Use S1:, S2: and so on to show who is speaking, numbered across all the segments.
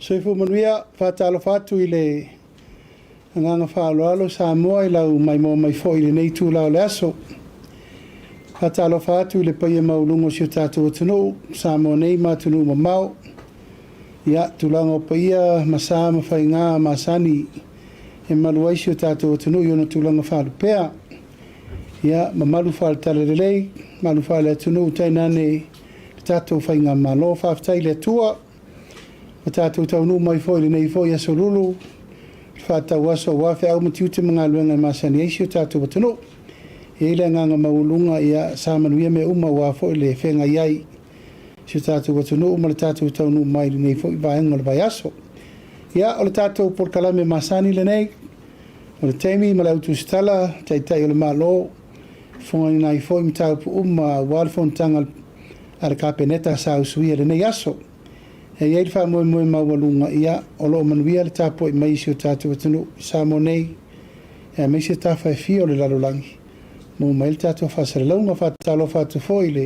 S1: Soifo manuia whātalo whātu I le nganga whaaloalo Samoa I lau mai mo mai fo I le nei tū lau le aso. Whātalo whātu I le paia maulungo si o tātou atunu, Samoa nei mātunu ma mau. Ia tūlanga o paia masā mawhai ngā masani e maluai si o tātou atunu I ona tūlanga whālu pēa. Ia mamalu whāle tale le lei, malu whāle atunu utainane tātou whai ngā malo whāwhtai le tua. Ma tātou taunu mai foi le nei foi aso lulu. Whātau aso wafe au matiute mga luenga masani eisi o tātou batano. E le nganga maulunga ia sāmanuia me uma wafo le whenga iai. Si o tātou batano uma le tātou taunu mai le nei foi vaenga le vai aso. Ia o le tātou porkalame masani le nei. O le teimi ma le autu stala, taitai o le malo. Fonga ni nai foi mitau pu walfontanga ala kapeneta sa usuia le nei aso. E iei wha moe mawalunga ia o loo manuia le tāpo I maisi o tātou atunu Samo nei e maisi tā whai fio le lalolangi. Mo mai le tātou whasare launga whatalo whatu fo I le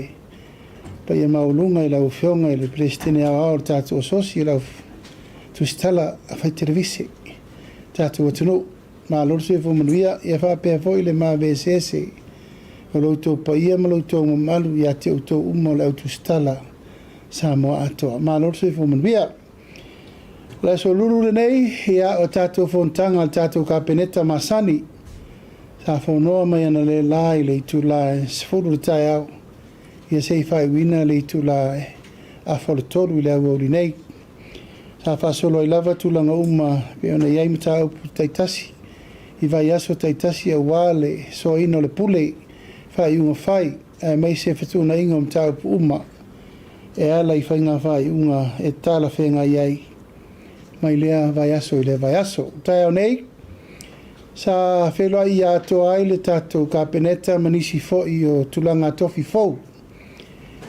S1: pa ia mawalunga I lau whionga I le prestene au au le tātou ososi I lau tustala a whai televisi tātou atunu. Ma lorso e fo manuia ia whapea fo I le maa VSS o loutou pa ia ma loutou mamalu ia te utou umo le au tustala Samoa atoa. Ma lorso I fo manuia. La so lulu le nei, ia o tātou fontanga al tātou kapeneta masani. Sa whonoa mai ana le lai le itu lai, sifuru le tai au. Ia sei whai wina le itu lai, a wholetoru I le au auri nei. Sa whasolo I lava tūlanga uma, pe ona iai mata au pu taitasi. I vai aso taitasi a wale, so ino le pule, whai unga whai, mai se whetuna inga mata au pu uma. E ala I whainga whai unga e tala whenga iai. Mai lea vai aso I le vai aso. Tai au nei, sa whelua I ato ai le tātou kapeneta manisi foi o tulanga tofi fou.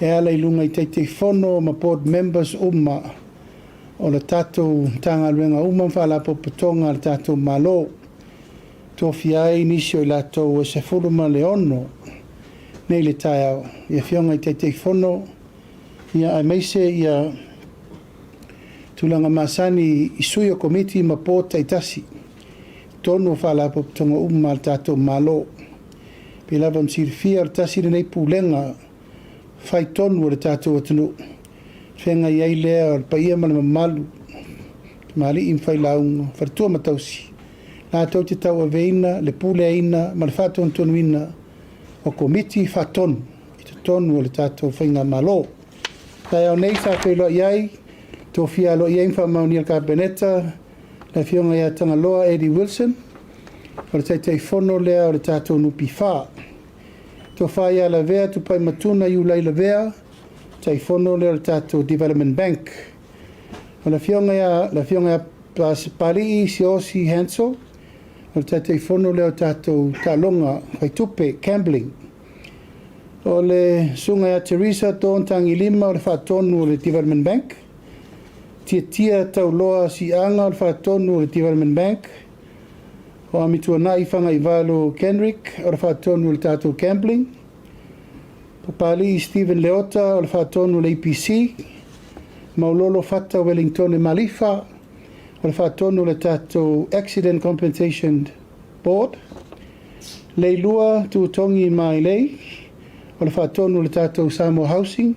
S1: E ala I lunga I teitei whono ma board members uma. O le tātou tanga luenga uma mwhala popotonga le tātou malo. Tofi ai nisi o I lātou e se furuma le ono. Nei le tai au. Ia whionga I teitei whono. Ia ai meise ia tulanga masani I sui o komiti ma po taitasi. Tono whala popotonga uma al tātou malo. Pe lava msirifia al tasi le nei pulenga. Whai tonu o le tātou atunu. Whenga iai lea o le paia mana mamalu. Mali im whai launga. Whartua matausi. Nā tau te tau a veina, le pule aina, ma le whātonu tonu ina. O komiti whatonu. I te tonu o le tātou whainga malo. Tai au nei sa whailua iai, tō whia lo iai mwha mauni al kapeneta, la whionga ia tangaloa Eddie Wilson, o le taitei whono lea o le tātou nupi whā. Tō whā ia la vea tu pai matuna iu lai la vea, tai whono lea o le tātou Development Bank. O la whionga ia pali I si osi Hansel, o le taitei whono lea o tātou talonga, whai tupe, Campbelling. O le sunga ia Teresa Tontangi Lima o le whaatonu o le Development Bank. Tia tau loa si anga o le whaatonu o le Development Bank. O amitua nai whanga I Valo Kenrick o le whaatonu o le tātou Campbelling. Papali I Stephen Leota o le whaatonu o le APC. Maulolo Fata Wellington e Malifa o le whaatonu o le tātou Accident Compensation Board. Leilua tuutongi mai lei. O le whaatonu le tātou Samoa Housing.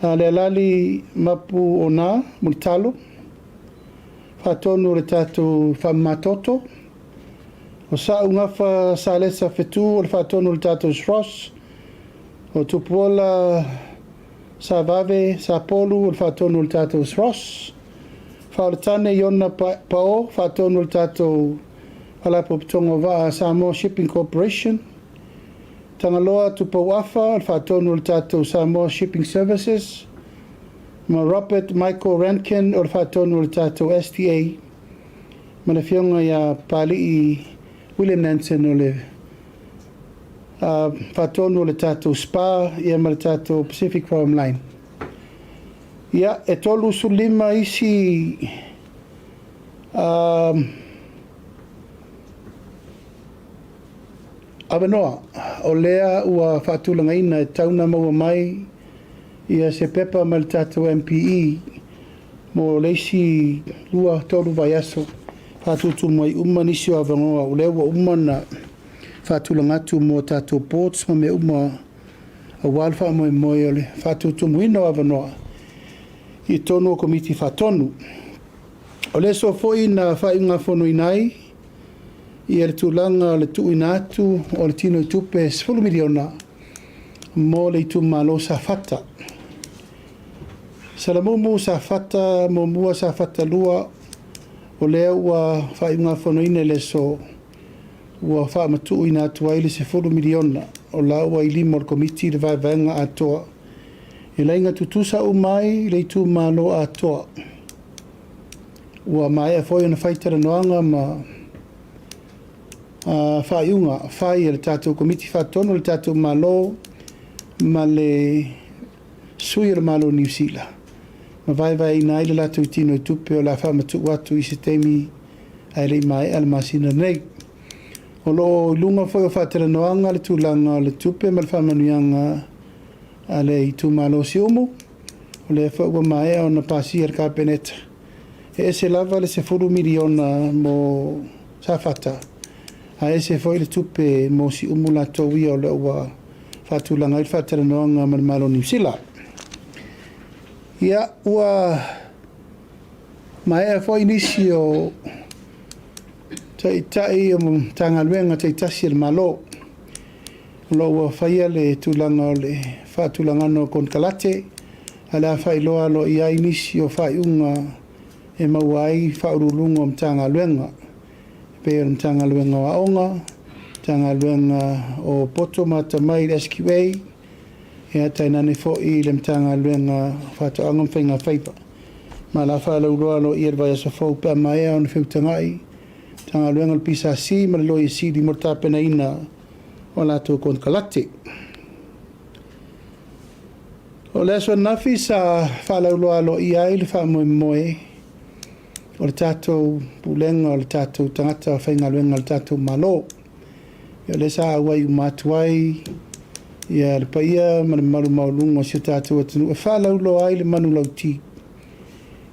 S1: Le alali mapu o nā, mulitalo. Whaatonu le tātou whamatoto. O sa ungafa sa lesa whetu o le whaatonu le tātou Ross. O tupuola sa vave, sa polu o le whaatonu le tātou Ross. Whaoletane Iona Pao, whaatonu le tātou Whalapopitonga Waa Samoa Shipping Corporation. Tangaloa tupau afa, le whaatonu le tātou Samoa Shipping Services. Ma Robert Michael Rankin o le whaatonu le tātou STA. Ma le whionga ia pali I William Nansen o le whaatonu le tātou SPA, ia ma le tātou Pacific Crime Line. Ia, e tolu sulima isi Awanoa, o lea ua whaatulanga ina e tauna maua mai ia se pepa ma le tātou MPE mo leisi lua tolu vai aso fatutu mai uma nisi o avangoa o lewa uma na fatulangatu mo tatou ports ma me uma a walfa mo moi ole fatutu muino avanoa i tonu o komiti fatonu o le so foi na whainga whono inai i ele tūlanga le tu inatu o le tino i tupe 10 miliona mo le tu malo sa fata salamumu sa fata mo mua sa fata lua o le ua whainga whono ine le so ua whaamatu inatu ai le 10 miliona o la ua i limo le komiti le vaivanga atoa e lainga tutusa umai le tu malo atoa ua mai a foi na faitara noanga ma whaiunga whai le tātou komiti whatono le tātou malo ma le sui le malo New Zealand ma vai nai le lātou tino i tupe o la whamatu watu i se temi ai le mai al masina nei o lo lunga foi o whatara noanga le tūlanga le tupe ma le whamanuanga a le i tu malo si umu o le whaua mai o na pasi ar kapeneta e se lava le 10 miliona mo sa fata a ese foi le tupe mo si umu la towi o le ua fatulanga i fatara noanga ma le malo New Zealand ia ua mai a foi nisi o tai o tangaluenga tai tasi le malo lo ua whaia le tulanga o le fatulanga no kon kalate ala whailoa lo ia inisi o whaiunga e mauai whaurulunga o mtangaluenga pe o mtangaluenga wa onga mtangaluenga o poto mata mai SQA e atainane fo i le mtangaluenga whatoanga mwhainga whaipa ma la whalauloa lo ia vai asa fau pe mai o na whiutangai tangaluenga le pisa si ma le loi si di mortapena ina o lato kon kalate o le aso nafi sa whalauloa lo ia i le whamoe moe o le tātou pulenga o le tātou tangata o whaingaluenga o le tātou malo o le sa awai umatuai ia le paia ma le maru maulunga o si o tātou atunu e whalauloa ai le manu lauti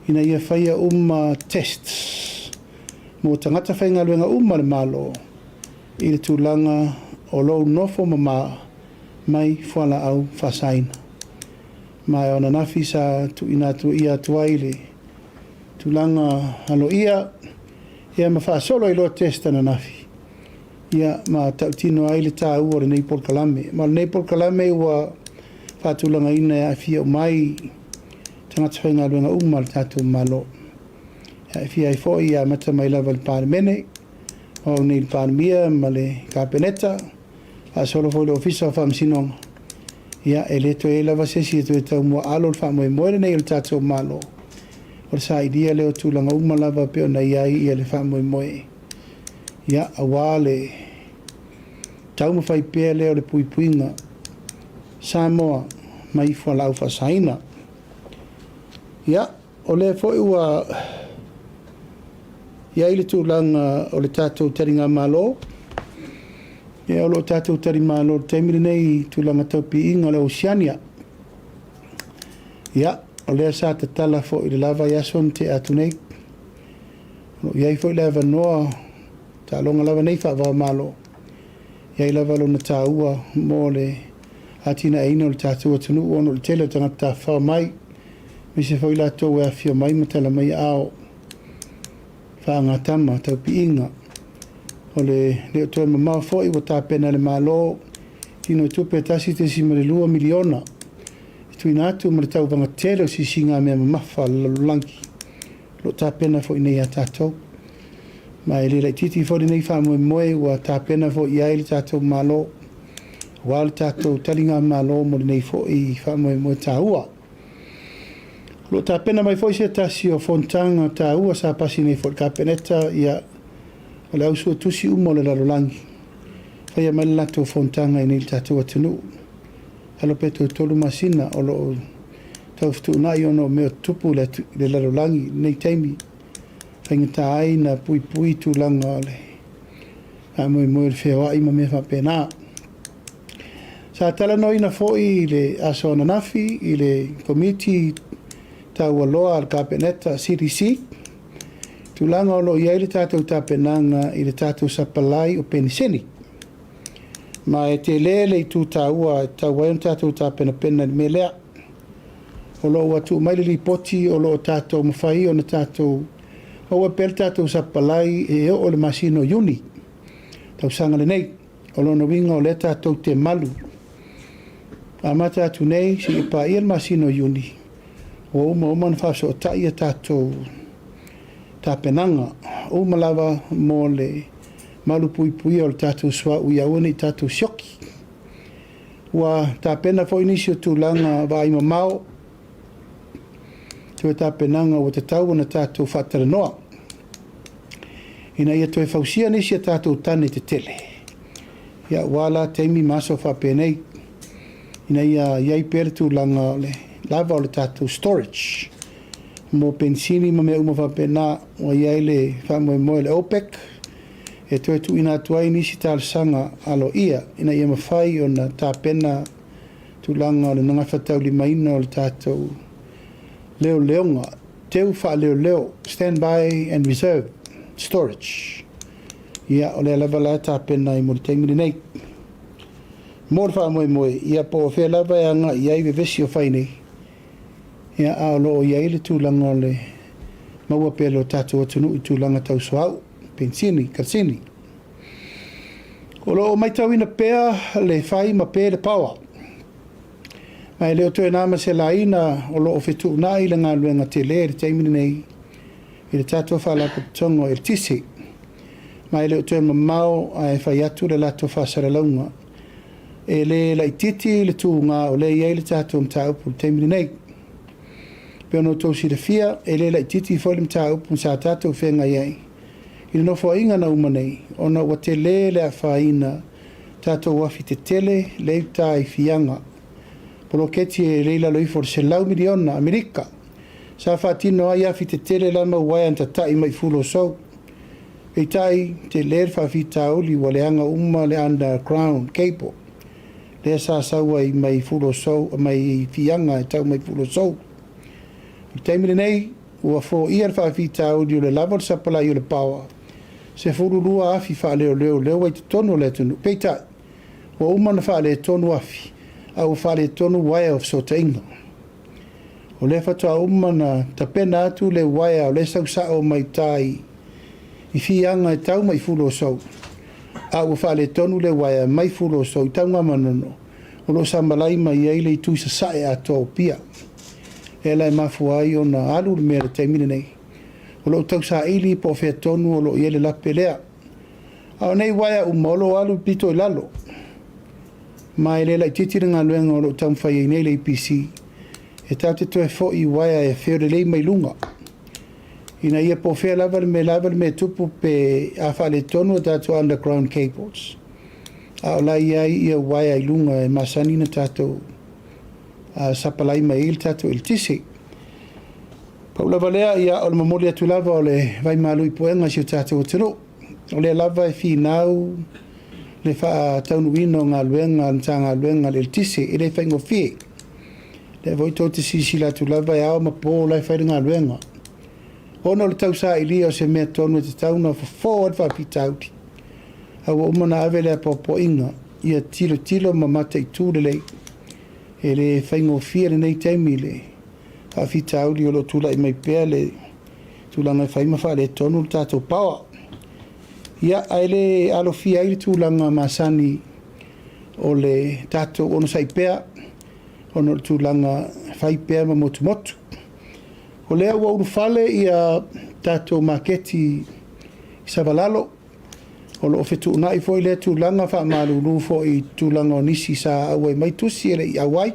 S1: ina ia whaia tests mo tangata whaingaluenga le malo i le tūlanga o lou nofo mama mai whala au whasaina mai ona nafi sa tu ina tu ia tuai le tulanga halo ia ma whaasolo i loa testa na nafi ia ma tautino ai le tā ua le Neipol Kalame ma le Neipol Kalame ua whaatulanga ina e awhia o mai tangata whaingaluenga le tātou malo e awhia i fo ia mata mai lava le pārmene o nei le pārmia ma le kapeneta a solo fo le ofisa o whamsinonga ia e le to e lava sesi e to e tau mua alo le whamoe moere nei le tātou malo o le sa idia leo tūlanga lava peo na iai ia le whamoe moe ia awa le tau mawhai pea leo le puipuinga Samoa mai whalau whasaina ia o le fo ua ia i le tūlanga o le tātou taringa malo e o lo tātou tari malo teimiri nei tūlanga taupi inga le Oceania ia o lea sa te tala fo i le lava yason te atu nei iai fo i lava noa ta longa lava nei wha malo iai lava lo na tā ua mo le atina eina o le tātou atunu ono le tele tangata wha mai mi se fo i la tō e awhia mai matala mai ao wha ngatama taupi inga o le leo toi mamau fo i wa tāpena le malo tino tupe tasi te si marelua miliona tu inatu ma le tau vanga tele o si singa mea mamafa lalulangi lo tāpena fo i nei a tātou ma e le lai titi fo i nei wha moe moe wa tāpena fo i ai le tātou malo wa le tātou talinga malo mo le nei fo i wha moe moe tāua lo tāpena mai fo i se tasi o fontanga tāua sa pasi nei fo i kapeneta ia o le ausu tusi umo le lalulangi whaia mai le lato fontanga i nei le tātou atunu alo peto tolu masina o lo taufutu nai ono meo tupu le lalulangi nei teimi whaingata ai na pui pui tūlanga le a moe moe le whewai ma mea whapena sa tala no ina fo i le aso nafi i le komiti taualoa al kapeneta CDC tulanga o lo ia le tātou tapenanga i le tātou sapalai o peniseni ma e te lele i tū tāua tāua e tātou tāpena me lea o lo watu mai li poti o lo tātou mawhai o na tātou o pel tātou sapalai e o le masino yuni tau sanga le nei o lo no winga o le tātou te malu a mata atu nei si i pa i el masino yuni o uma na whaso o tai a tātou tāpenanga o malawa mo le malu pui o le tātou swa uia uni tātou sioki wa tāpena fo inisio tūlanga wa ima mao tu tāpenanga o te tau na tātou whatara noa ina ia toi fausia nisi a tātou tane te tele ia wala teimi maso whapenei ina ia iai pere tūlanga o le lava o le tātou storage mo pensini ma me uma whapena o iai le whamoe moe le OPEC e toi tu ina tuai nisi tālasanga alo ia ina ia mawhai o na tāpena tūlanga o le nanga whatau li maina o le tātou leo leonga teu wha leo stand by and reserve storage ia o le lava la tāpena i mo le teimini nei mo le whamoe ia po o whea lava e anga iai vevesi o whai nei ia a lo iai le tūlanga o le maua pele o tātou atunu i tūlanga tau soau pensini, karsini. O lo o mai tau ina pea le whai ma pea le pawa. Mai leo toi nāma se la ina o lo o whetu nā i le ngā luenga te le le teimini nei i le tātou whala patongo e le tisi. Mai leo toi mamau a e whai atu le lato whasara launga. E le la ititi le tū ngā o le iei le tātou mta upu le teimini nei. Pea no tau si le fia e le la ititi fo le mta upu sa tātou whenga iei. I no fo inga na umanei, ona wa te le a whaina, tātou wafi te tele, leita i fianga. Polo keti e leila loi for se lau miliona Amerika. Sa whaatino ai afi te tele lama wai anta tai mai fulo sau. E tai te leer whawhi tauli wa le anga uma le underground cable. Lea sa saua i mai fulo sau, mai fianga e tau mai fulo sau. I taimile nei, ua fo iar whawhi tauli o le level sapalai o le power. Se furu lua afi wha leo wai te tonu le tunu. Peita, wa umana wha le tonu afi, au wha le tonu waia of so te inga. O le whatua umana ta pena atu le waia o le sau sao mai tai, i fianga e tau mai fulo sau. Au wha le tonu le waia mai fulo sau, i tau ngā manono, o lo sambalai mai eile i tuisa sae ato pia. E lai mafuai o na alu le mea te mine nei. O lo tau sa ili po fea tonu o lo iele lape lea. Au nei waia umolo alu pito i lalo. Ma e lela i titira ngā luenga o lo tau mwhai e nei le IPC. E tau te toe fo i waia e feo le lei mai lunga. Ina ia po fea lava le me tupu pe a wha le tonu o tātou underground cables. Au lai ai ia waia i lunga e masani na tātou sapalai mai il tātou il tisi. Paula valea ia o le mamoli atu lava o le vai malu i poenga si o tātou o tino. O le lava e whinau le wha taunuino ngā luenga nta ngā luenga le tisi e le whaingo fie. Le voi tō te sisi la tu lava e ao ma pō lai whaere ngā luenga. Ono le tau sa ili o se mea tonu e te tauna fo ad wha pitauti. Au o umana ave le apopo inga ia tilo ma mata i tū le lei. E le whaingo fie le nei teimi le. A fita auli o lo tula i mai pea le tulanga i whaima wha le tonu le tātou pawa. Ia aile alo fia i le tulanga masani o le tātou ono sai pea, ono le tulanga whai pea ma motu motu. O lea ua uru fale i a tātou maketi i Savalalo, o lo ofetu unai fo i le tulanga wha malulu fo i tulanga o nisi sa awe mai tusi ele i awai.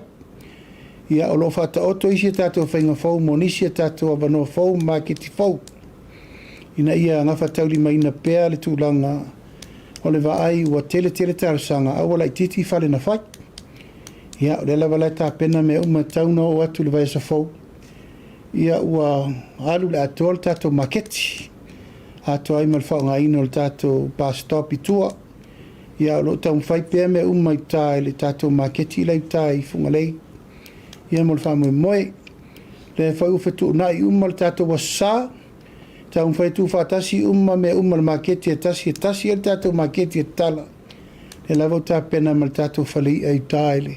S1: Ia o lo fata oto isi tātou whainga fau, mo nisi tātou avano fau, maketi fau. Ina ia ngawha tauli mai na pea le tūlanga o le vaai ua tele tarasanga, awa lai titi whale na whai. Ia o le lawa lai tā pena me uma tauna o atu le vai sa fau. Ia ua alu le atoa le tātou maketi. Ato ai mal whao ngā ino le tātou pastopi tua. Ia o lo tau mwhai pea me uma i tā le tātou maketi lai tā i funga lei. Ia mo le wha moe moe, le fai u fetu na I umma le tātou wasa, tau fai tu whatasi umma me umma le maketi e tasi e tātou maketi e tala. Le lavo tā pena ma le tātou whalei ai tāele.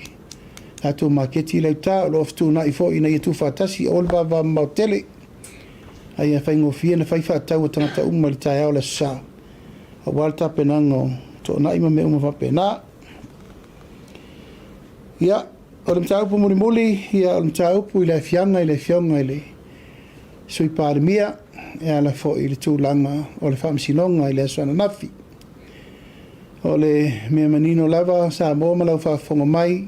S1: Tātou maketi le tā, lo oftu na I fo ina I tu whatasi, o le bava mau tele. Ai a whai ngofia na whai whatau o tangata umma le tāi au le sa. A wala tā pena ngo, to na ima me umma whapena. Ia, o le mtaupu muli, ia o le mtaupu I le fianga I le fionga I le sui pārimia, e ala fo I le tūlanga o le whamsinonga I le aswana nafi. O le mea manino lava sa mō malau whafonga mai,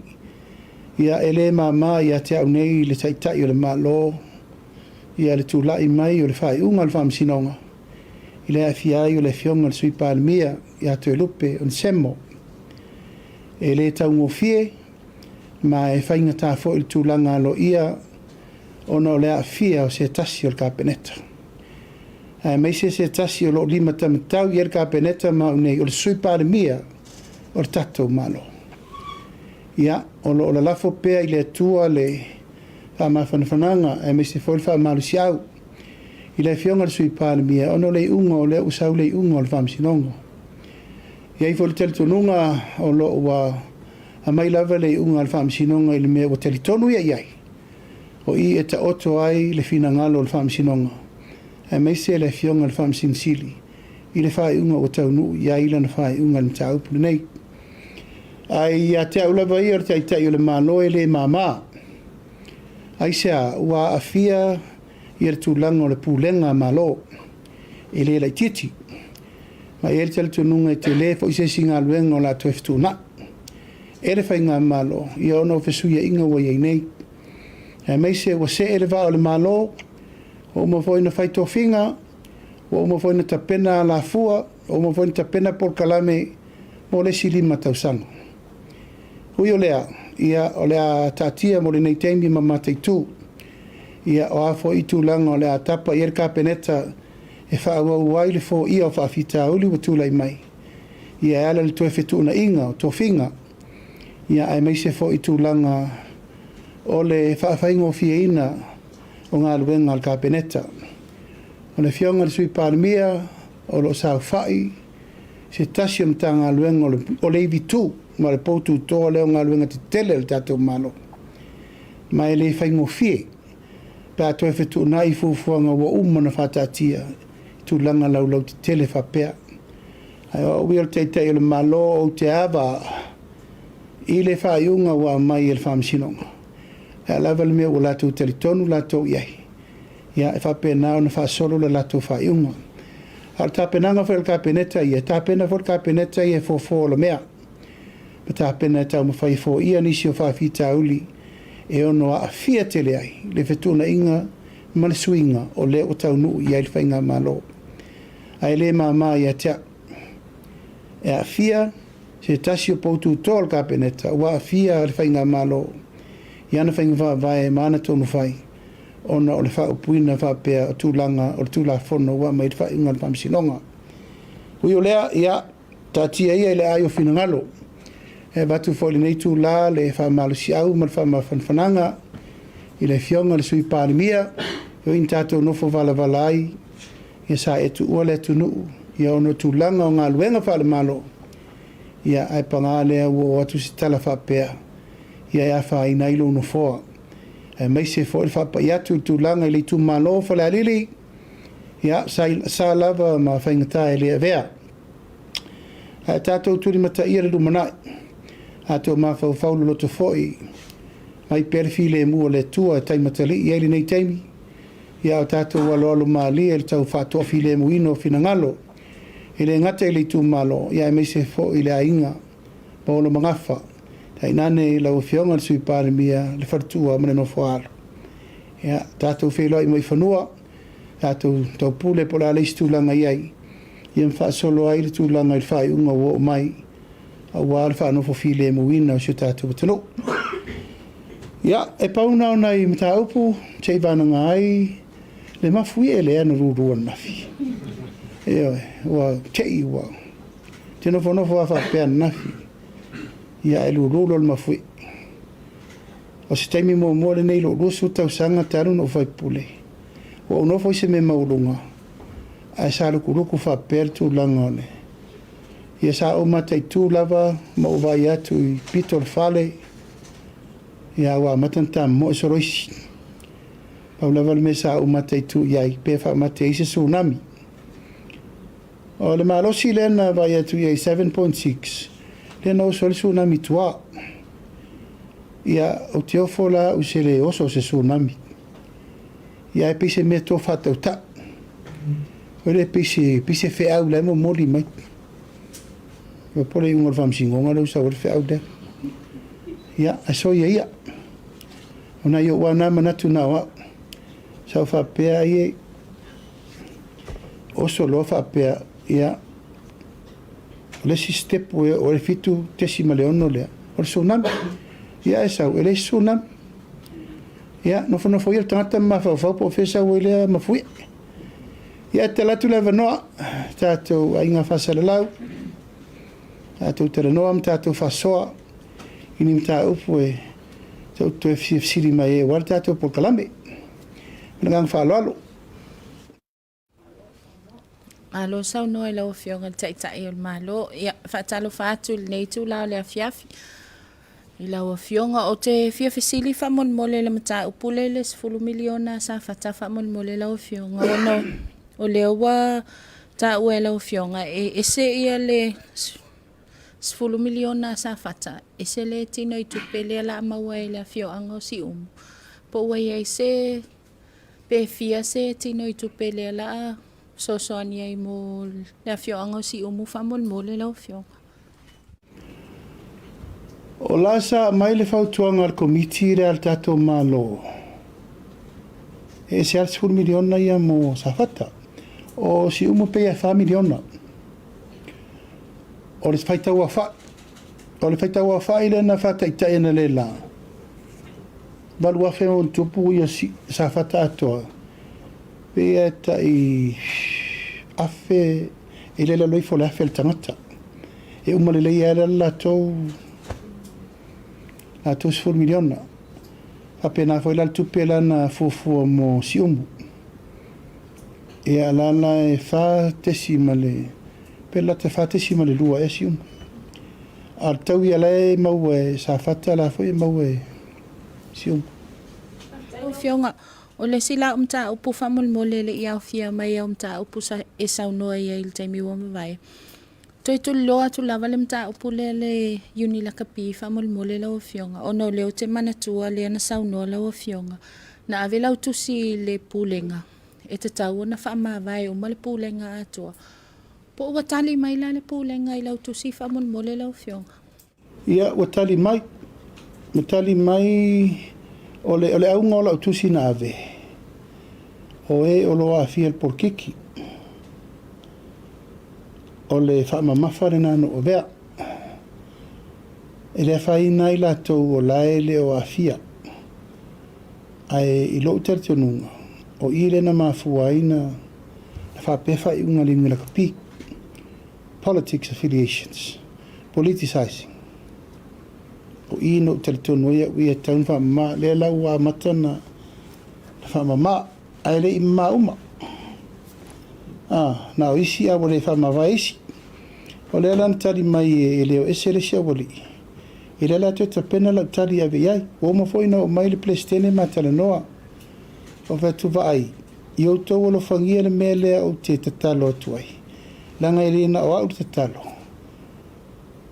S1: ia ele mama ia te au nei le taitai o le malo, ia le tūlai mai o le whai unga le whamsinonga. I le afiai o le fionga le sui pārimia, ia te lupe o le semo. E le tau ngofie, ma e whainga tā fo I tūlanga lo ia ona o le afia o se tasi o le kapeneta. Mai se tasi o lo lima tamatau I le kapeneta ma unei o le sui pārimia o le tatou malo. Ia, o le lafo pea I le atua le whamawhanawhananga mai se fo le whamalu siau I le fionga le sui pārimia ono le unga o le usau le unga o le whamsinonga. Ia I fo le teletonunga o lo ua a mai lava le unga al whamsinonga I le mea o telitonu iai. O I e ta oto ai le fina ngalo al whamsinonga. E mai se le fionga al whamsinsili. I le whai unga o taunu iai lana whai unga al mtaupu nei. Ai a te aulava I o te aitai o le maloe le mama. Ai sea ua a fia I le tūlanga o le pūlenga malo. E le lai titi. Ma e le teletonunga I te le fo I se singa luenga o la tueftuna. E le whainga malo, I ono fesuia inga wa iei nei. E mai se wa se ele wā o le malo, o ma foina whaito whinga, o ma foina tapena la fua, o ma foina tapena por kalame, mo le sili matausanga. Hui o lea, ia o lea tātia mo le nei teimi ma matei tū. Ia o afo I tūlanga o lea tapa I ka peneta e whaua uai le fo ia o whaafita uli wa tūlai mai. Ia ala le toe whetuna inga o tō whinga. Ia ai mai se fo I tūlanga o le whaafaingo fiaina o ngā luenga al kapeneta. O le fionga le sui pārimia o lo sau whai se tasi o mta ngā luenga o le iwi tū ma le poutu toa leo ngā luenga te tele le tātou malo. Mai le whaingo fie pā toi whetu nai fufuanga wa umana whatatia tūlanga lau te tele whapea. Ai o ui o te tei o le malo o te awa I le whaiunga wa mai e le whamsinonga. E lava le mea o latou telitonu latou iai. Ia e whapena o na whaasolo le latou whaiunga. Al tāpenanga whai le kapeneta ia. Tāpena whai le kapeneta ia fō le mea. Ma tāpena tau mawhai fō ia nisi o whaafita uli. E ono a fia tele ai. Le whetuna inga ma le suinga o le o tau nuu ia le whainga malo. Ai le mama ia tea. E a fia se tasi o poutu tōl kapeneta, ua fia le whainga malo, I ana whainga whae maana tonu whai, ona o le wha upuina whapea o tūlanga, o le tūla whono, ua mai le whainga le whamsinonga. Hui o lea, ia, tātia ia le ai o whina ngalo. E watu whole nei tūla le whamalo si au, ma le whamawhanwhananga, I le fionga le sui pārimia, o in tātou nofo wala ai, ia sa etu ua le tu nuu, ia ono tūlanga o ngā luenga whale malo, ia ai pangale o atu si tala whapea. Ia ia wha I nailo no foa. E mai se fo il whapa I atu tūlanga I le tu malo whale alili. Ia sa lava ma whaingata e lea vea. A tātou turi mata ia redu manai. A tō ma whau loto foi. Mai perfi le mua le tua taimatali I ele nei taimi. Ia o tātou alo ma li e le tau whatofi le muino fina ngalo. I le ngata I le tu malo, ia me se fo I le ainga, pa olo mangafa, tai nane lau fionga le sui pārimia, le whartua mane no whaalo. Ia, tātou wheloi mai whanua, tātou tau pule pola leisi tūlanga iai, ia mwha solo ai le tūlanga I whai unga wo mai, a wāle wha anofo file muina o si tātou watano. Ia, e pauna o nei mta upu, tei wānanga ai, le mafui e le anu rūruan nafi. Ia, ua tei ua. Tino whanofo a whapea nafi. Ia e rūrulo le mafui. o se taimi mo le nei lo rusu tau sanga taru no fai pule. O no foi se me maulunga. Ai sa luku fa pertu langone. Ia sa o matai tu lava ma o vai atu I pito le fale. Ia wa matanta mo e soroisi. Pau lava le me sa o matai tu iai pe fa matai se tsunami. O le malosi lena vai atu iai 7.6. Lena o soli tsunami tua. Ia o te ofo la u se le oso se tsunami. Ia e pise me to fatau ta. Ore pise fe au le mo moli mai. Ia pole unga famsingonga lau sa ore fe au de. Ia aso ia. Ona yo wana manatu na wa. Sa fa pea ie. Oso lo fa pea ia. Le si step o le fitu tesima le ono le. O tsunami. Ia esa o le tsunami. Ia no foi o tangata ma fa po fesa o le ma fui. Ia te latu le vanoa. Tato ainga fa lau. Tato te noa am tato fa soa. Ini mta upu e. Tato FCFC mai e war tato por kalame. Ngang fa lalo.
S2: Alo sau no ela o fionga tai o malo ia fa talo fa tu nei tu la le fiafi ila o fionga o te fiafi sili fa mon mole le mata upule le 10 miliona sa fa mon mole la o fionga no o le wa ta o ela o fionga e se ia le 10 miliona sa fata e se le tino I tupele la maua le fionga o si po wa ia se pe fia se tino I tupele la so ania I mo le fionga si fa mon mole la fionga.
S1: O lasa mai le fautuanga al komiti re al tato malo. E se al 10 miliona ia mo safata. O si pe a 5 miliona. O le faita ua fa. O le faita ua fa ile na fata ita ena le la. Balua fe o tupu ia si safata atoa. Pe ta I afe ele la loifo la fel tangata e uma le ia la to 10 miliona apena foi la tupela na fufu mo siumu e ala la e fa tesimale pela te fa tesimale lua e siumu al tau ia le mau e sa fata la foi mau e siumu
S2: fionga o le sila umta upu famul mole le ia fia mai umta upu sa e saunoa ia il taimi wa vai. Toi tu loa tu lava le mta upu le uni la kapi famul mole la o fionga. O no leo te manatua le ana saunoa la o fionga. Na ave lau tusi le pulenga. E te tau na wha vai o ma le pulenga atua. Po ua tali mai la le pulenga I lau tusi famul mole la o fionga.
S1: Ia ua tali mai. Ua tali mai o le aunga o lau tusi na ave. O e o loa fia el porkiki. O le whaamamafa re nano o vea. E le whai nai la tau o lae le o a fia. Ai I lo tertonunga. O I le na mafuaina na whapefa I unga linga la kapi. Politics affiliations. Politicizing. O I no tertonua ia ui e taun whaamama le lau a matana na whaamama ai le I mauma. Na o isi a wale whaamava isi. O le lan tari mai e leo ese le sia wali. I le la te tapena la tari ave iai. O ma foi na o mai le plestene ma tala noa. O vetu vai. I o tau alo whangia le mea lea o te tatalo atuai. Langa I le na o au tatalo.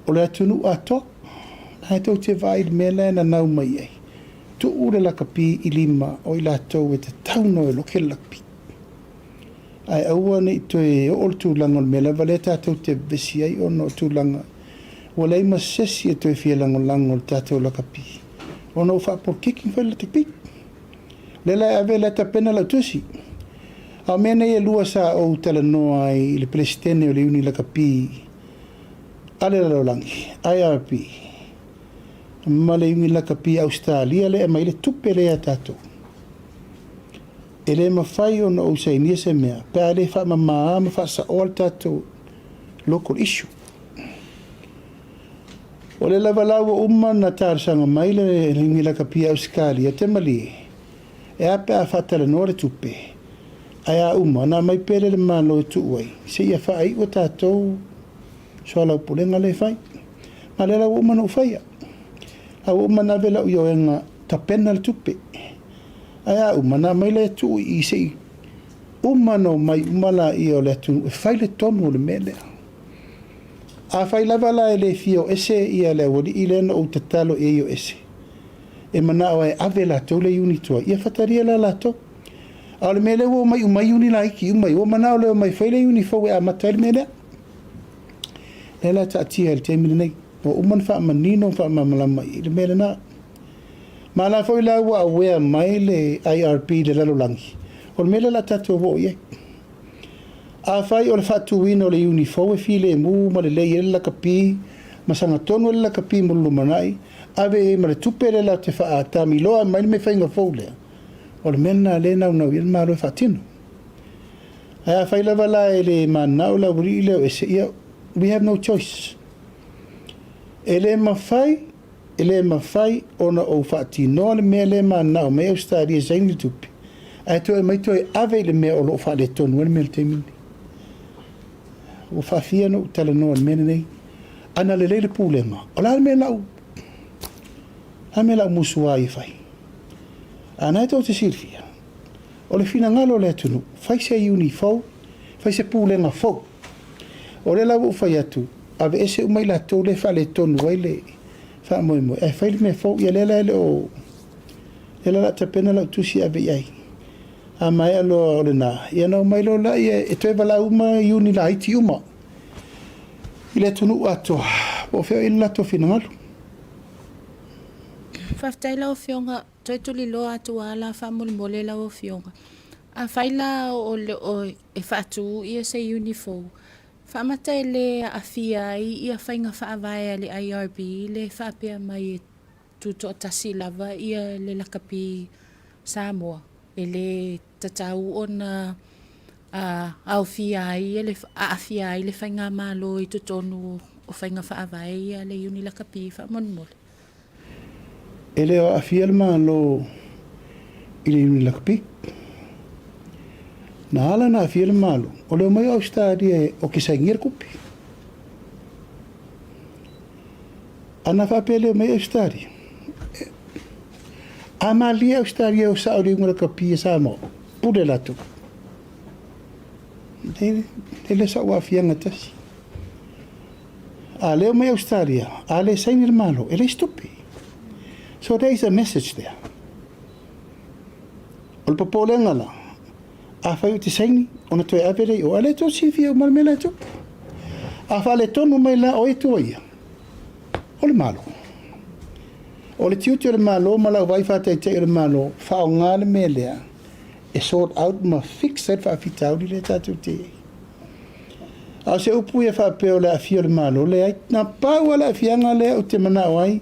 S1: O le atunu ato. Hai tau te vai le mea lea na nau mai ai. Tu ure la kapi I lima o I la tau e te tauno e loke la kapi. Ai aua ni toe o tūlanga me la vale tātou te besi ai o no tūlanga. O lei ma sesi e toe fia lango tātou la kapi. O no wha por kicking whale te pi. Le lai ave la tapena la tusi. A mena e lua sa o tala noa I le presidente o le uni la kapi. Ale la laulangi. IRP. Ma le uni la kapi Australia le ma ile tupe le a tātou. Ele mawhai o na o sei nia se mea. Pea le wha mamaa ma wha sa o al tātou local issue. O le lava laua uma na tārsanga mai le ngila ka pia uskali a te mali. E ape a whatala no le tupe. Ai a uma na mai pere le malo e tuuai. Se ia whaai o tātou so lau pulenga le whai. Ma le lau uma no whaia. Au uma na vela ui oenga ta pena le tupe. Ai a uma na mai le tu I se uma no mai umala I o le tu. E whai le tonu le mele. A whai lava la e le fio ese ia le wadi I le na o tatalo e io ese. E mana o e ave la tau le uni tua. Ia whataria la tau. A le mele o mai umai uni la iki umai. O mana o le o mai whai le uni fau e a matai le mele. Le la ta atia le teimile nei. O uman wha manino wha mamalama I le mele na. Ma la fau la ua awea mai le IRP le lalolangi. O le mele la tato wo ie. A fai o le whatuina o le unifo e file e mu ma le lei e la kapi ma sanga tonu e la kapi mo lumanai ave ma le tupe le la te wha tami loa mai me whainga fau lea o le mena le nau nau il maro e whatino a fai la wala e le manau la uri leo e se ia we have no choice e le mawhai ona o whatino le mea le manau me au stari e zaini tupe a to e mai to e ave le mea o lo wha le tonu e le mea le temini o whawhia no tala noa mene nei. Ana le leile pūlenga. O la me lau. Ha me lau musua I whai. Ana e tau te sirfia. O le fina ngalo le atunu. Whai se uni fau. Whai se pūlenga fau. O le lau u whai atu. Ave ese umai la tau le wha le tonu wai le. Wha moe moe. E whai le me fau. Ia lela ele o. Lela la tapena lau tusi ave iai. A mai alo o le nā. Ia nau mai lo la e toi wala uma uni la iti uma. I le tunu atoa. O wheo ila to fina ngalu.
S2: Whaftai lau fionga, toi tuli loa atu ala whamuli mole lau fionga. A whaila o le o e whatu ia se unifo. Whamata e le a fia ia whainga whaavaya le IRB, le whapea mai e tuto o tasi lava ia le lakapi Samoa. E le tatau ona au fia ai le a fia ai le whainga malo I tutonu o whainga whaavaya ia le uni lakapi whamonmole.
S1: E leo a fia le malo I le uni lakapi. Na ala na a fia le malo. O leo mai au stadi e o kisa ngir kupi. Ana whapea leo mai au stadi. A malia au stadi o sa o le uni lakapi e sa mo. Pure latu. Ele sa ua fia ngatasi. A leo mai au stadi a le saini le malo. Ele stupi. So there is a message there. O le papolenga la. A whai o te saini, ona toi awere o ale to si fia o malmela to. A whale tonu mai la o e to ia. O le malo. O le tiuti o le malo, mala o waifa te te o le malo, whao ngā le me lea, e sort out ma fix et wha fitau li le tatu te. A se upu e wha peo le a fia o le malo, le ai, na pau ala a fianga le o te mana o ai,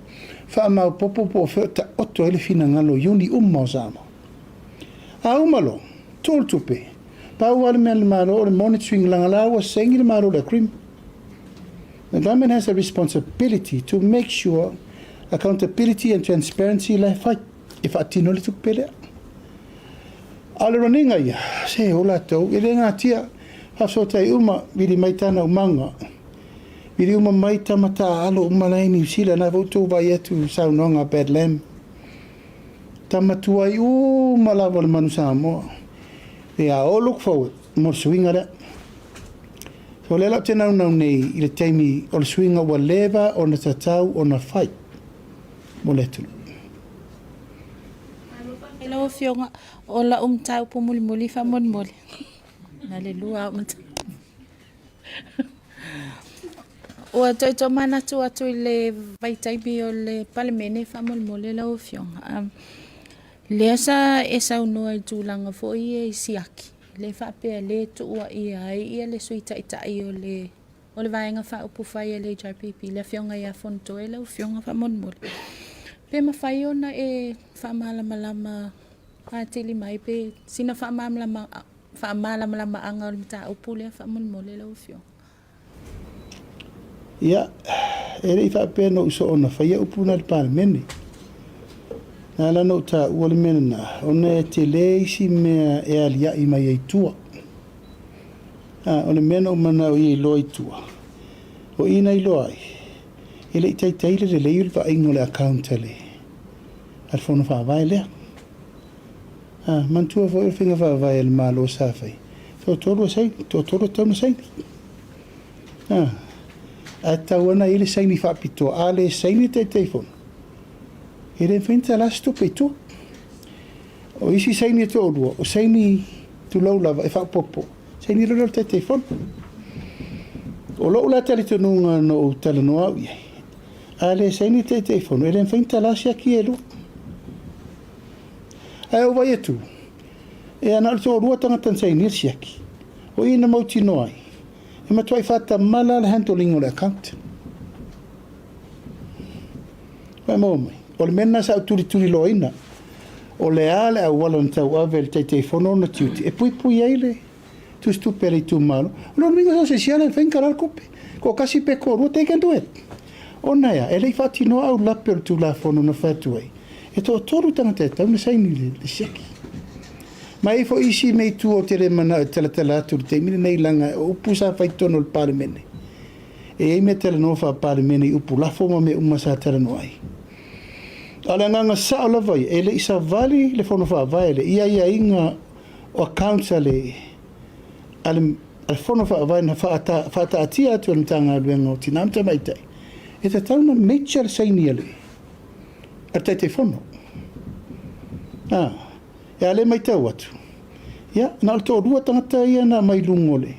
S1: wha mau popo po feo ta oto ele fina ngalo, yuni umma o sama. A umalo, tol tupe. Pau ala me le malo o le monitoring langalawa sengi le malo le cream. The government has a responsibility to make sure accountability and transparency le fai. If atino le tupe lea. Ale roninga ia, se o latou, e le ngā tia, haso tai uma, viri mai tana umanga. Viri uma mai tamata alo umalai New Zealand, na vautou vai etu saunonga bad lamb. Tamatua I umalawa le manu Samoa. They are all look forward, mo swinga le. So le lau te nau nei, I le taimi o le swinga wa leva, o na tatau, o na fight. Mo le tulu.
S2: Hello fionga o la tau po muli muli fa mon moli. Hallelujah o toi to mana tu atu le vai taimi o le palemene fa mol mole la o fionga. Le sa esa no ai tulanga fo I siaki. Le fa pe le tu wa ai le suita ita o le vaenga fa upu fai le JPP le fionga ia fonto le o fionga fa mon mole. Pe mawhai ona e whaamalamalama atili mai pe sina whaamalamalama anga o le mita upule a whaamolmole lau fio.
S1: ia e le fa pe no so ona fa ia upuna le palemene na la no ta ua le mena na ona te le isi mea e alia i mai ai tua o le mena o mana o i loi tua o ina i loai e le tai tai le le il va ingo le account le al fono fa vai le man tua vo il finga va vai el malo sa fai to todo sai to todo to sai ata wana ile sai ni fa pito ale sai ni te telefon ele finta la stupito o isi sai ni to do o sai ni tu lo lava e fa popo sai ni lo te telefon o lo la tele tununga no tele no au ale sai ni te telefon ele finta la sia kielo ai o vai tu e ana to ru tanga tan sai ni siaki o ina mo ti noi e ma tuai fatta mala le handling o le account vai mo o le mena sa turi loina o le ale a wala ntau ave te telefono na tuti e pui ele tu stupere tu malo lo mingo so se le fen canal coppe ko kasi pe ko ro te can do it ona ya ele fatti no au la per tu la fono na fatu e to toru tanga te tau sai ni le seki mai fo isi me tu o tere mana tela tu te mi nei langa o pusa fai tono il palemene e me tele no fa palemene upu la fo me uma sa tele no ai ala nga sa ala vai ele isa vali le fono fa vai le ia inga o account le al fono fa vai na fa ta atia tu ntanga luengo tinamta mai tai e te tau na major sai ni ele a te fono e ale mai tau atu ia na alto rua tangata ia na mai lungole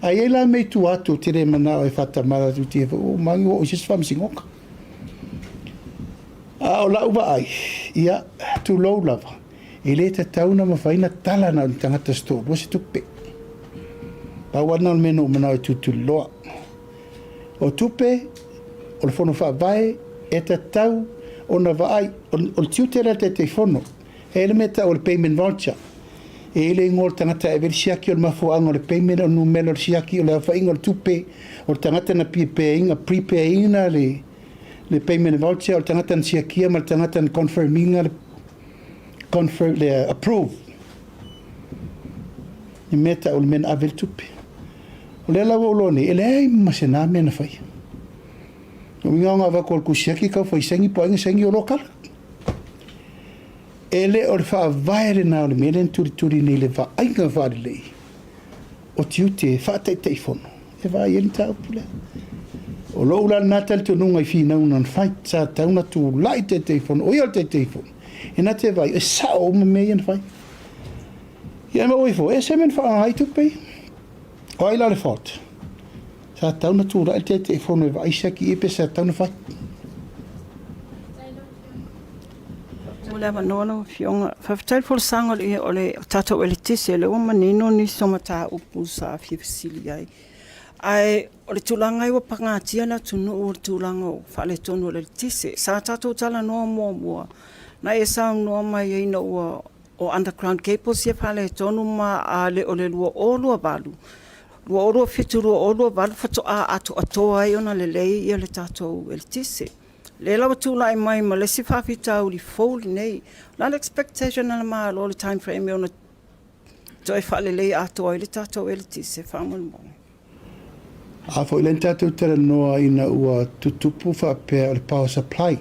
S1: a ia la mai tu atu tire mana e fata mara tu te o mangi o sis fam singoka o la uba ai ia tu low lava e le te tau na mawhaina tala na tangata sto rua se tupe pa wana meno mana tu loa o tupe o le fono fa vai e te tau o na vai o tiutera te telefono ele meta o le payment voucher ele ngol tangata e ver siaki o mafuanga o le payment o numero siaki o le fainga o tupe o tangata na paying a prepaying na le payment voucher o tangata na siaki ma tangata na confirming le approve ni meta o le men avel tupe o le lawo loni ele ai masena me na fai o nga va kol ku siaki ka foi sengi poinga sengi o lokal ele o le wha vaere na o le mele turi ni le wha ainga whaare lei. O tiute wha te fono. E wha i elita upule. O lo ula natal te nunga i whina unan whai sa tauna tu lai te fono. O iol te fono. E na te vai. E sa o ma mei an whai. Ia ma oi fo. E se men wha ai tupe. O ai la le whaot. Sa tauna tu lai te fono e wha isaki epe sa tauna whai.
S3: Le manolo fionga fafatai fol sango le tato ele tise le uma nino ni somata upu sa fifsili ai o le tulanga i wa pangatia na tunu o tulanga o fale tonu le tise sa tato tala no mo na e sa no mai e no o underground cables ye fale tonu ma ale o le lua o lua balu lua o lua fitu lua o lua balu fato ato ai ona le lei ia le tato ele tise le lawa tula mai ma le sifa fita uli fold nei la expectation na ma all the time frame ona to e fale le ato ile tato ele tise famol mo
S1: a fo ile tato tera no ina ua tutupu fa pe le power supply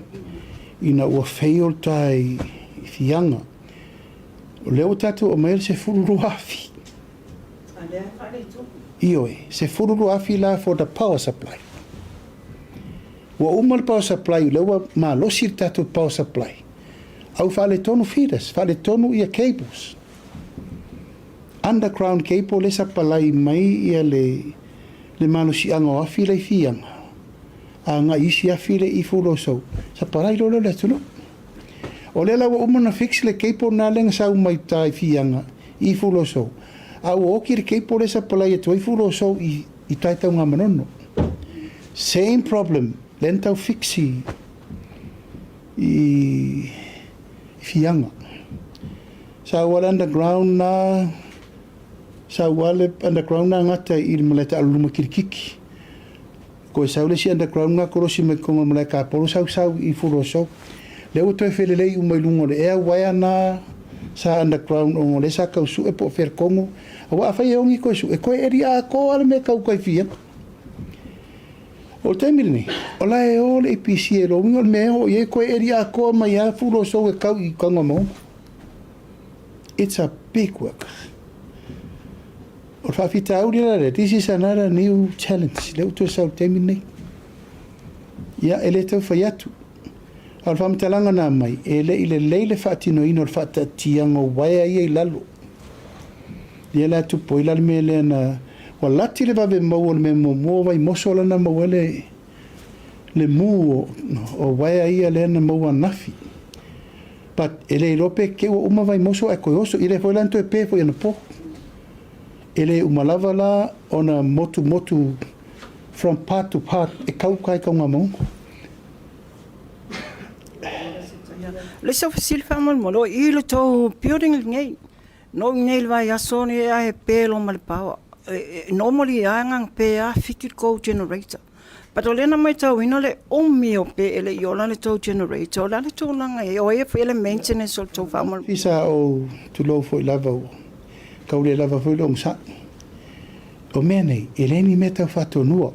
S1: ina ua fail tai fianga o le tato o mai se furu afi ale fale tu io se furu afi la for the power supply wa umal power supply lewa ma losir tatu power supply au fale tonu feeders fale tonu ia cables underground cable le sapalai mai ia le malusi anga afi le fianga anga isi afi le ifulo so sapalai lo le tulu o le lawa umana fix le cable na lenga sa mai tai fianga ifulo so au o kir cable le sapalai to ifulo so i tai tanga manono same problem lentau fixi i fianga sa wala underground na sa wale underground na ngata i maleta aluma kirikiki Ko sau le si underground nga korosi me konga mala ka polo sau I furo so. Le o toi fele lei umai lungo le ea waia na sa underground o le sa kau su e po fer kongo. A wa fai ongi ko su e koe eri a ko ale me kau kai fia. O te mili ni, o la e o le IPC e lo wingo me o ye koe eri a ko mai a furo so e kau I konga mo. It's a big work. O whawhita auri rare, this is another new challenge. Leo tu sau te mili nei. Ia ele tau whai atu. Al whamtalanga nā mai, e le ile leile whaatino ino al whaata tianga waia ia I lalo. Ia la tupo I lalo me le na, wa lati le wawe mau le me mo vai moso lana mau le mu o waia ia le na mau anafi. But ele lope ke o uma vai moso e koe oso, ile foi lanto e pe foi ana po. Ele umalava la ona motu from part to part, e kau kai kaunga mongo.
S3: Le sa fasil famal mo I le to building ngai no ngai vai aso ni ai pelo mal power normally ang pe a fitted co generator but ole na mai tau ina le o mio pe ele yola le to generator la le to langa e o e ele maintenance o to famal
S1: Fisa o tu lo foi lava o kau le lava foi long sa o mene ele ni meta fato nuo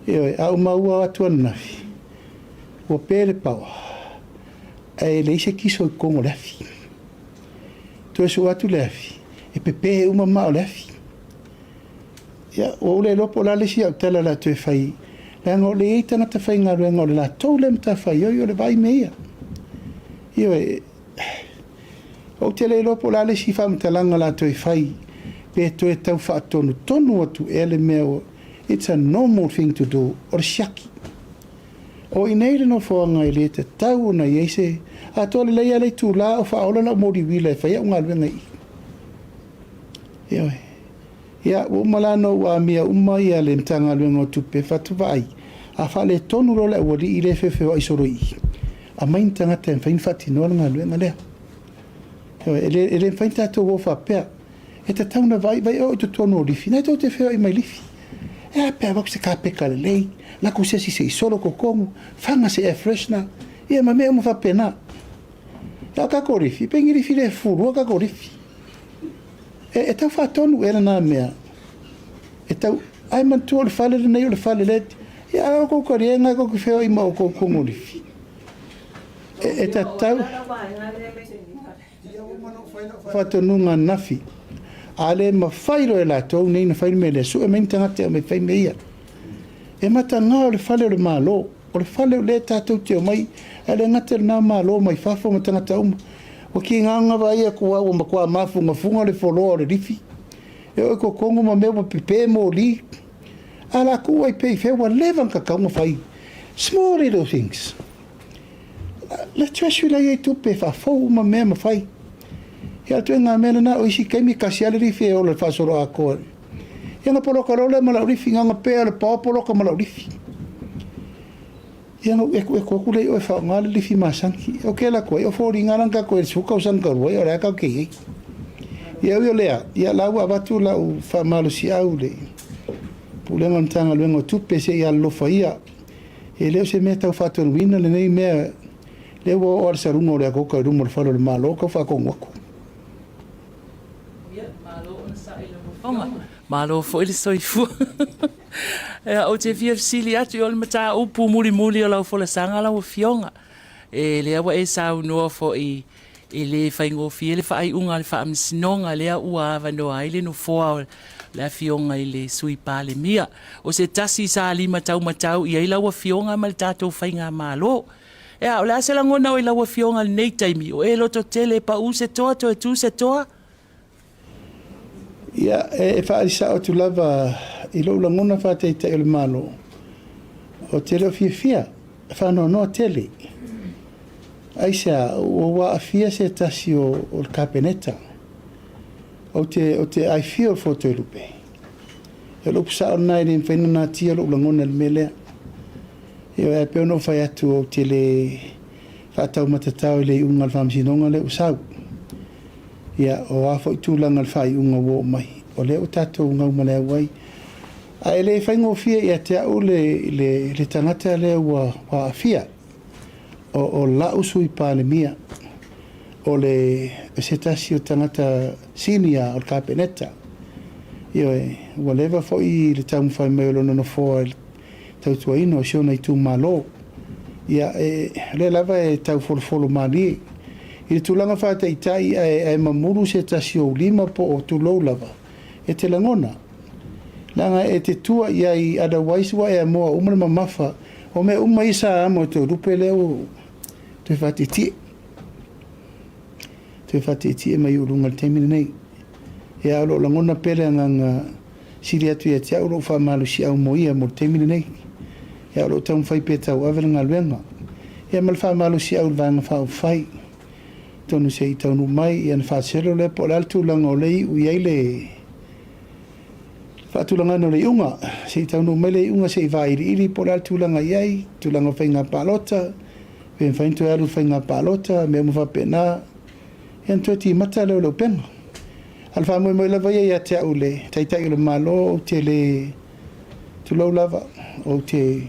S1: e a uma atu nafi o pele power e le se kiso kongo lefi. To so atu lefi. E pepe uma ma lefi. Ya o le lopo la le si au tala la te fai. La ngo le tanga te fai nga ngo la to le mta fai yo le vai mea. Yo o te le lopo la le si fa mtalanga la te fai. Pe to e tau fa tonu atu ele mea. It's a normal thing to do. Or shaki. O inei no foanga I le te tau na iese a tole lei ale tu la o faola la mori wila e whaia unga luenga I. Ia, o malano wa mia umai a le mtanga luenga o tupe fatu vai. A whale tonu rola wali I le fefe o isoro I. A main tangata e whain fati noa nga luenga lea. Ele whain tato wo whapea. E ta tauna vai o tu tonu o lifi. Nai tau te whea I mai lifi. E a pea wak se ka peka le lei. La kusesi se isolo ko kongo, fanga se air freshener, ia ma mea mo fa pena. La ka korifi, pengiri fi le furu, ka korifi. E tau fa tonu era na mea. E tau, ai man tu le fale le nei o le fale le, ia ko korienga ko feo I mau ko kongo lifi. E ta tau, fa tonu nga nafi. Ale ma fairo e la tau, nei na fairo me le su, e meni tangate me fai me ia. E mata ngā o le whale o le mālo, o le whale o le tātou te o mai, e le ngata nā mālo mai whawha ma tangata uma. O ki ngā vai a kua o makua mafunga funga le wholoa o le rifi. E o ko kongo ma mea pepe mo li. A la kua I pei whewa levan ka kaunga whai. Small little things. Le tuasu la iei tupe whawhau ma mea ma whai. E a tue ngā mea na o isi keimi kasi ale rifi e o le whasoro a koa. Ia nga poloka role ma laurifi, nga pea le pāpoloka ma laurifi. Ia nga e kukule o e whao ngā le lifi masanki. O ke la koe, o fōri ngā ranga koe suka o sanka rua, o rea kau kei. Ia ui o lea, ia lau avatu lau whamalo si au le. Pulenga ntanga luenga tupe se ia lofa ia. E leo se mea tau whātonu wina le nei mea. Leo o arsa runga o rea koka runga le whalo le malo, kau whakong wako.
S4: Malo fo ile soifu. O te fia sili atu o le mata upu muli o lau fo le sanga lau fionga. E le awa e sau noa fo I le whaingo fia le whaai unga le whaamisinonga lea ua awa noa ile no foa le fionga I le sui pale mia. O se tasi sa li matau I ai lau fionga ma le tātou whainga malo. E o le asela ngona o I lau fionga le nei taimi o e loto tele pa u se toa to e tu se toa.
S1: Ia, e whaarisa o tu lava I lo langona whaatei o le malo. O tele o fia, whanau noa tele. Aisa, o wa a fia se tasi o le kapeneta. O te ai fia o foto e lupe. E lupu sa o nai rin whaina nā tia lo langona le melea. E o e peo no whai atu o tele whaatau matatau I le unga le whamsinonga le usau. Ia o afo I tūlanga le whai unga wo mai. O leo tatou ngau malea wai. A ele whaingofia ia te au le tangata le wa afia o la usui pāle mia o le setasi o tangata sinia o kapeneta. Io whatever fo I le tamu whai mai lono no fo tautua ino sio nei tu malo. Ia le lava tau folofolo mali. I le tulanga whata I tai e mamuru setasi o lima po o tulou lava. E te langona. Langa e te tua I otherwise wa e moa umana mamafa o me isa amo te rupe leo te whatiti. Te whatiti e mai urunga le temine nei. E alo langona pere nganga siri atu ia te auro whamalu si au moia mo temine nei. E alo tamu whai petau avela ngā luenga. E amal whamalu si au vanga whau whai. Tonu se I taunu mai I an whaasero le po laltu langa o lei ui eile whaatulanga no le unga. Se I taunu mai le unga se I vairi iri po laltu langa iai. Tulanga whainga palota. Pen whaintu alu whainga palota. Mea muwa pena. E an tuati mata leo leo penga. Alfa mo mo lava ia te au le taitai le malo o te le tulau lava o te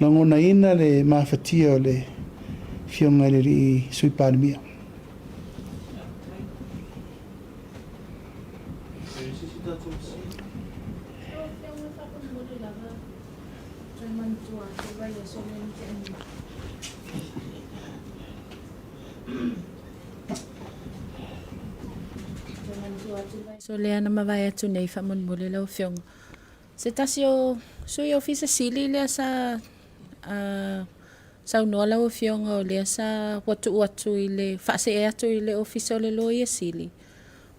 S1: langona ina le mafatia o le fionga le ri sui pandemia.
S2: So le ana mawai atu nei whamonmole lau whionga. Se tasi o sui ofisa sili lea sa saunoa lau whionga o lea sa watu I le whaase e atu I le ofisa o le lo ia sili.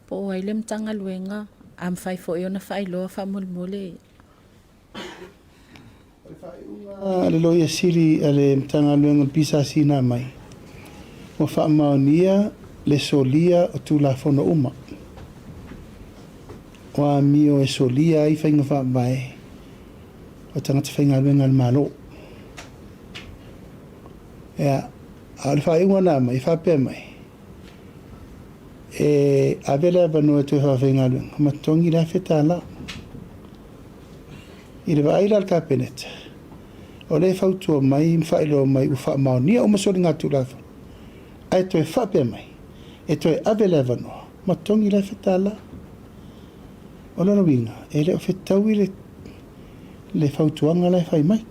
S2: Po o aile mtanga luenga am whai fo I ona whai loa whamonmole.
S1: Le lo ia sili ale mtanga luenga pisa sina mai. Mo whaamaonia le solia o tu la fono uma. Wa mio e solia I whainga wha mai o tangata whainga luenga malo. Ea, a le whainga nā mai, whapea mai. E avela vanua tu whainga luenga, matongi la wheta la. I le waila al kapeneta. O le whautua mai, mwhailo mai, u wha maonia o masori ngā tūlafa. Ai toi whapea mai, e toi avela vanua, matongi la wheta la. O lana winga, e leo whetau I le whautuanga lai whai mai.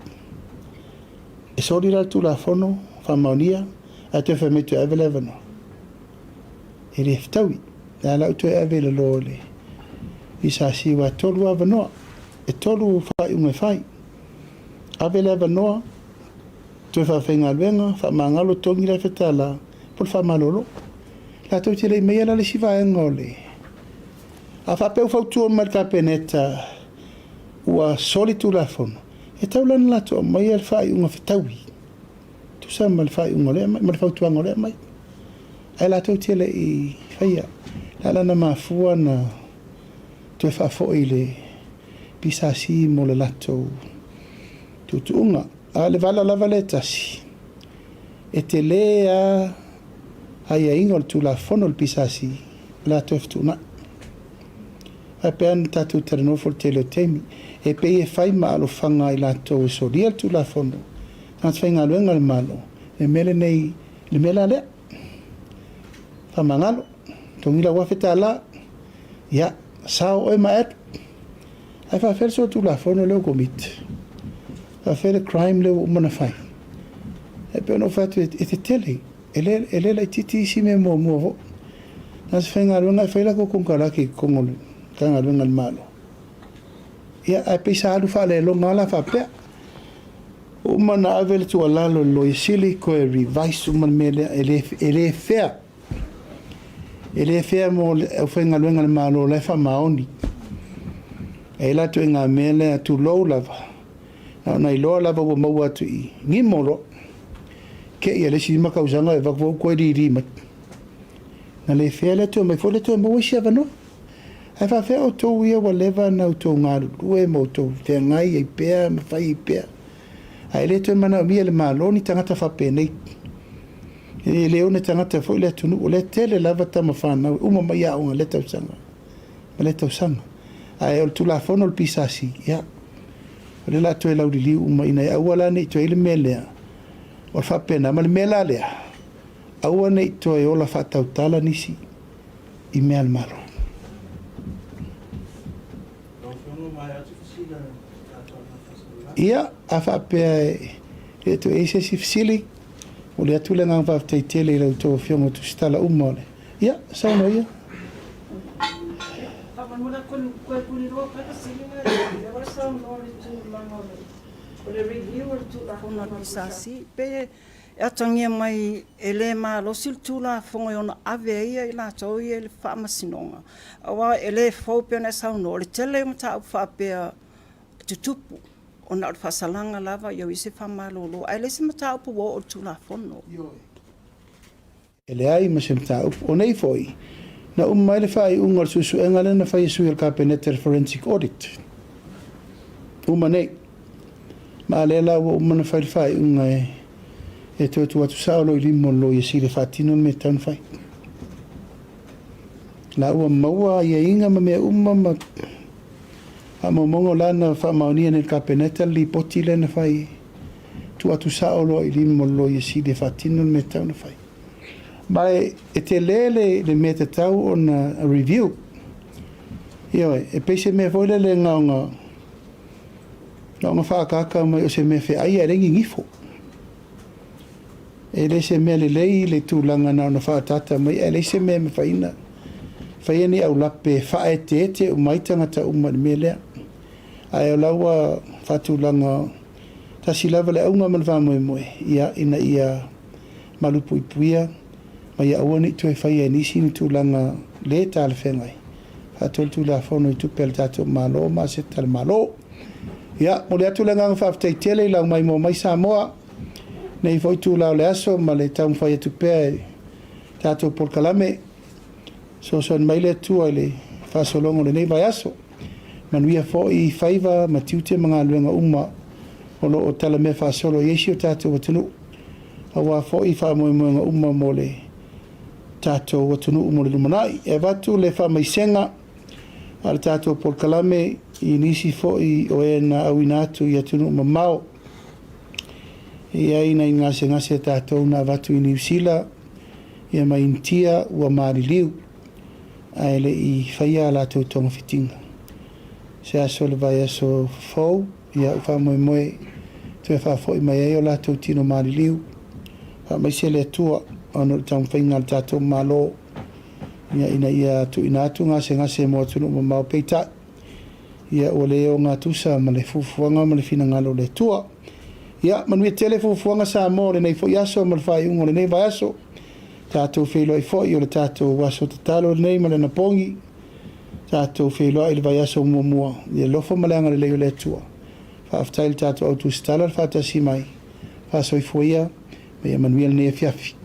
S1: E sori la tu la fono, whamaunia, a te whai mai tu awele wano. E le whetau I, a lau tu awele lo le. I sa siwa tolu a wanoa, e tolu whai unge whai. Awele wanoa, tu whai whainga luenga, whamangalo tongi la whetala, pol whamalolo. La tau te le mea la le siwa e ngole. A whapeu whautua mai kapeneta ua soli tu la fono. E tau lana lato mai al whai unga whetaui. Tu sa mai whai unga lea mai, mai whautua unga lea mai. Ai lato tele I whaia. La lana mafua na tu e whafo I le pisasi mo le lato tutu unga. A le vala lava le tasi. E te lea ai a ingo tu la fono le pisasi. Lato e ftuna. A pean tatu taranofo tele temi. E pe e whai maalo whanga I lato e soria tu la fono. Nāt whainga luenga le malo. E mele nei, le mela lea. Whamangalo. Tongila wafeta la. Ia, sao oe maet. Ai whawhere so tu la fono leo komit. Whawhere crime leo umana whai. E pe ono whatu e te tele. E le lai titi isi me mua vo. Nāt whainga luenga e whaila ko kongkaraki kongolu. Kanga luenga le malo. Ia, ai peisa alu wha le longa la whapea. Umana avele tu alalo lo I sili ko e revise umana mele ele fea. Ele fea mo e whainga luenga le malo le wha maoni. E la tu inga mele tu lou lava. Na I loa lava wa maua tu I ngimoro. Ke ia le si makausanga e wakwa koe riri mat. Na le fea le tu mai fo le tu e maua si avano. Ai whawhea o tō ia wa lewa na o tō ngāru. Rue mo tō te ngai e pēr, ma whai e pēr. Ai le tō mana o mia le māloni tangata whapē nei. E leo ne tangata fo le tunu. O le tele lava tama whanau. Uma mai a unga le tausanga. Ma le tausanga. Ai o tu la fono le pisasi ya. O le la toe lau li uma ina awala nei toe le melea. O fa pena ma le mela lea. Aua nei toe o la fa tautala nisi I mea le malo. Ia a fa pe e to e se si fisili o le atu le ngang fa te tele le to fiongo tu stala umole. Ia sa no ia.
S3: Pe e atangia mai e le malo sil tula fongo ona ave ia I la tau ia le whaamasinonga. Awa e le fōpea na sauno, le tele mo ta whapea tutupu o na whasalanga lava iau I se whamalolo. Ai le se mata upu wo o tula fono.
S1: E le ai ma se mata upu o nei foi. Na mai le whai ungar susu engale na whai sui al Carpenetter Forensic Audit. Nei. Ma le la wo na whai unga e to tu atu saolo I limo lo I si le whatino me tan whai. La ua maua ia inga ma mea ma a mongo lana wha maunia nel Carpenetter li poti le na whai tu atu saolo I limo lo I si le whatino me tan whai. Mai e te lele le meta tau o na review. Io e pese me voile le ngaunga. Ngaunga whaakaka mai o se me whi aia rengi ngifo. E le se me le lei le tūlanga na ona whaatata mai e le se me me whaina. Whaiani au lape whae te ete o maitanga ta umani me lea. Ai o laua whatūlanga tasi lava le aunga man whamoe moe. Ia ina ia malupu ipuia. Ma ia aua ni tue whaia nisi ni tūlanga le tāle whengai. Hatol tūla whono I tupel tātou malo, ma se tala malo. Ia, mo le atulanga ngā whaaftei tele lau mai mo mai Samoa. Nei foi tūla o le aso, ma le taun whaia tupea tātou polkalame. So mai le atua le whaasolongo le nei vai aso. Manuia fo I whaiva ma tiute mga luenga uma o lo o tala me whaasolo Iesi o tātou watunu. Awa fo I whaamoemoenga uma mo le tātou watunu umore lumanai. E watu le whamaisenga al tātou polkalame I nisi foi o e na awina atu I atunu mamao. I aina I ngase tātou na watu I New Zealand. Ia mai intia ua maari liu. Aele I whaia la tau tonga fitinga. Se aso le vai aso fau. Ia uwha moe moe. Tue wha foi mai eo la tau tino maari liu. Mai se le atua. Ano tau whainga le tātou malo. Ia ina ia tu ina atu ngase mo atunu mamao peita. Ia o leo ngā tusa ma le fufuanga ma le fina ngalo le tua. Ia manuia tele fufuanga sa mo le nei fo yaso ma le whai ungo le nei vai aso. Tātou wheloi fo I o le tātou waso tatalo le nei ma le napongi. Tātou wheloi I le vai aso mua. Ia lofo ma le anga le leo le tua. Whaaftai le tātou autu stala le whaatasi mai. Whaasoi fuia. Ia manuia le nei fiafi.